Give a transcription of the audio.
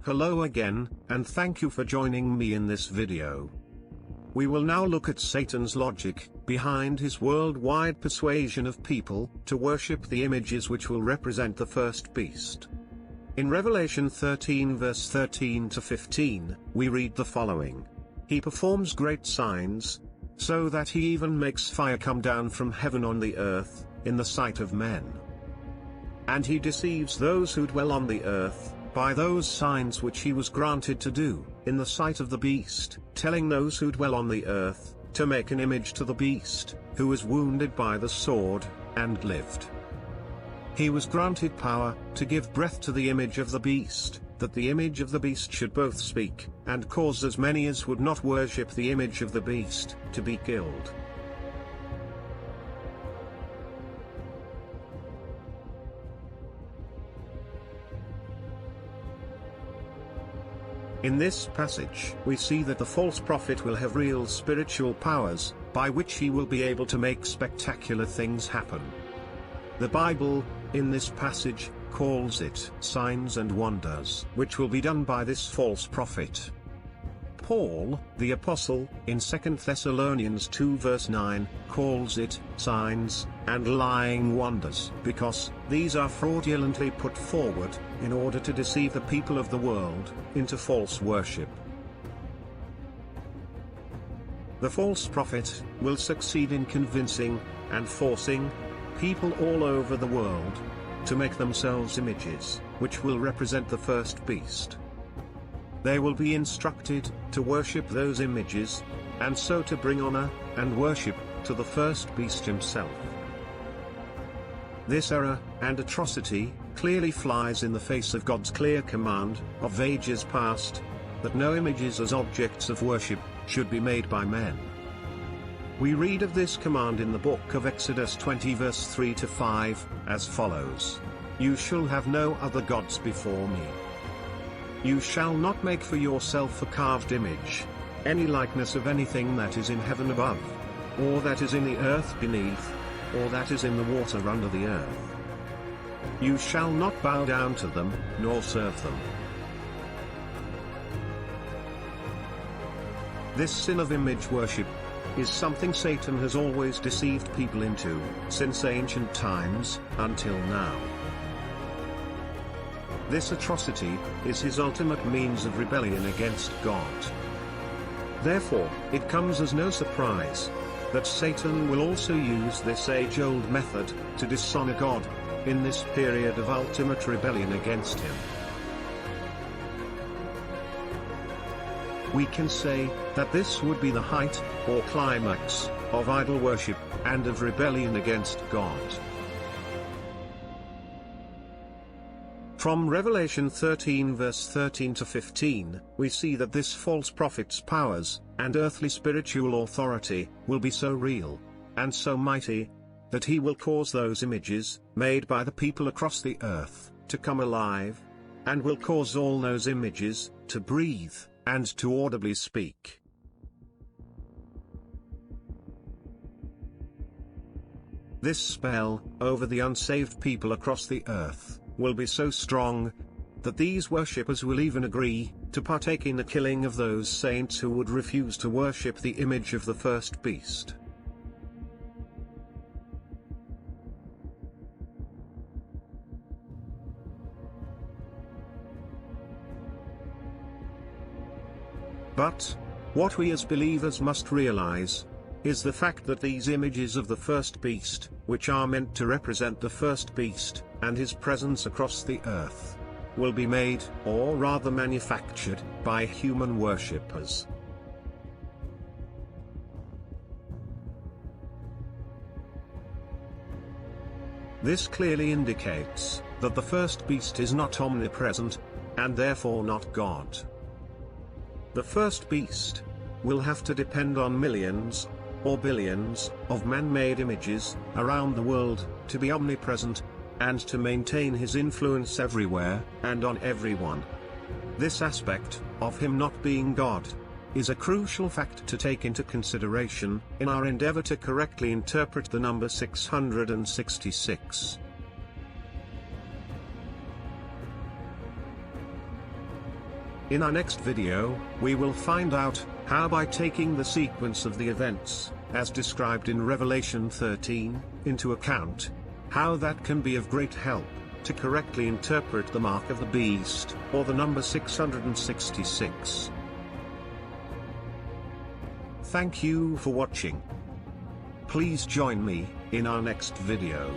Hello again, and thank you for joining me in this video. We will now look at Satan's logic behind his worldwide persuasion of people to worship the images which will represent the first beast. In Revelation 13 verse 13 to 15, we read the following. He performs great signs, so that he even makes fire come down from heaven on the earth, in the sight of men. And he deceives those who dwell on the earth, by those signs which he was granted to do, in the sight of the beast, telling those who dwell on the earth, to make an image to the beast, who was wounded by the sword, and lived. He was granted power, to give breath to the image of the beast, that the image of the beast should both speak, and cause as many as would not worship the image of the beast, to be killed. In this passage, we see that the false prophet will have real spiritual powers, by which he will be able to make spectacular things happen. The Bible, in this passage, calls it signs and wonders, which will be done by this false prophet. Paul, the apostle, in 2 Thessalonians 2 verse 9, calls it signs and lying wonders, because these are fraudulently put forward, in order to deceive the people of the world, into false worship. The false prophet will succeed in convincing, and forcing, people all over the world, to make themselves images, which will represent the first beast. They will be instructed to worship those images, and so to bring honor and worship to the first beast himself. This error and atrocity clearly flies in the face of God's clear command of ages past, that no images as objects of worship should be made by men. We read of this command in the book of Exodus 20 verse 3 to 5, as follows. You shall have no other gods before me. You shall not make for yourself a carved image, any likeness of anything that is in heaven above, or that is in the earth beneath, or that is in the water under the earth. You shall not bow down to them, nor serve them. This sin of image worship is something Satan has always deceived people into, since ancient times, until now. This atrocity is his ultimate means of rebellion against God. Therefore, it comes as no surprise that Satan will also use this age-old method to dishonor God in this period of ultimate rebellion against him. We can say that this would be the height or climax of idol worship and of rebellion against God. From Revelation 13 verse 13 to 15, we see that this false prophet's powers and earthly spiritual authority will be so real and so mighty that he will cause those images made by the people across the earth to come alive, and will cause all those images to breathe and to audibly speak. This spell over the unsaved people across the earth will be so strong that these worshippers will even agree to partake in the killing of those saints who would refuse to worship the image of the first beast. But what we as believers must realize is the fact that these images of the first beast, which are meant to represent the first beast and his presence across the earth, will be made, or rather manufactured, by human worshippers. This clearly indicates that the first beast is not omnipresent, and therefore not God. The first beast will have to depend on millions, or billions, of man-made images, around the world, to be omnipresent, and to maintain his influence everywhere, and on everyone. This aspect, of him not being God, is a crucial fact to take into consideration, in our endeavor to correctly interpret the number 666. In our next video, we will find out how, by taking the sequence of the events, as described in Revelation 13, into account, how that can be of great help to correctly interpret the mark of the beast, or the number 666. Thank you for watching. Please join me in our next video.